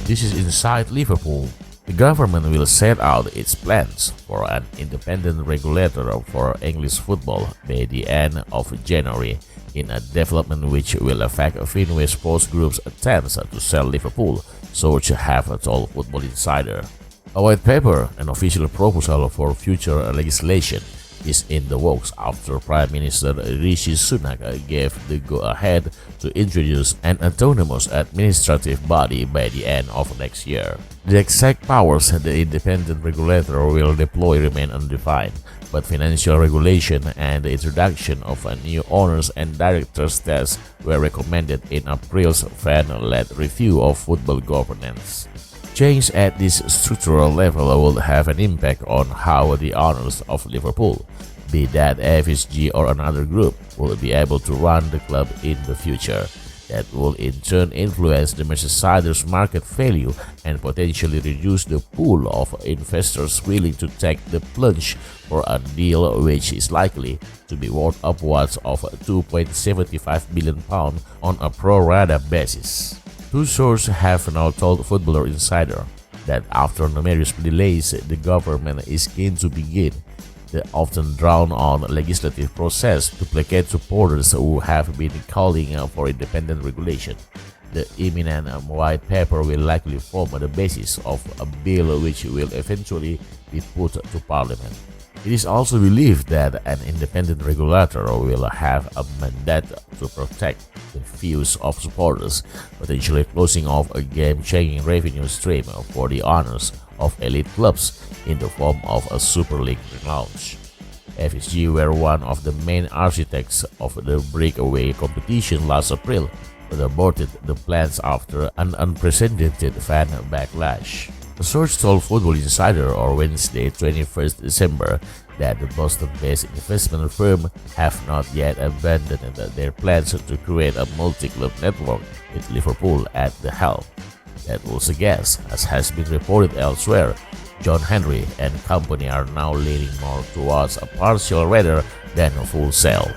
This is inside Liverpool. The government will set out its plans for an independent regulator for English football by the end of January, in a development which will affect Fenway Sports Group's attempts to sell Liverpool, sources have told Football Insider. A white paper, an official proposal for future legislation, is in the works after Prime Minister Rishi Sunak gave the go-ahead to introduce an autonomous administrative body by the end of next year. The exact powers the independent regulator will deploy remain undefined, but financial regulation and the introduction of a new owners and directors test were recommended in April's fan-led review of football governance. Change at this structural level will have an impact on how the owners of Liverpool, be that FSG or another group, will be able to run the club in the future. That will in turn influence the Merseyside market value and potentially reduce the pool of investors willing to take the plunge for a deal which is likely to be worth upwards of £2.75 billion on a pro-rata basis. Two sources have now told Footballer Insider that after numerous delays, the government is keen to begin the often drawn-on legislative process to placate supporters who have been calling for independent regulation. The imminent white paper will likely form the basis of a bill which will eventually be put to Parliament. It is also believed that an independent regulator will have a mandate to protect the views of supporters, potentially closing off a game-changing revenue stream for the owners of elite clubs in the form of a Super League relaunch. FSG were one of the main architects of the breakaway competition last April, but aborted the plans after an unprecedented fan backlash. A source told Football Insider on Wednesday, 21st December, that the Boston-based investment firm have not yet abandoned their plans to create a multi-club network with Liverpool at the helm. That will suggest, as has been reported elsewhere, John Henry and company are now leaning more towards a partial rather than a full sale.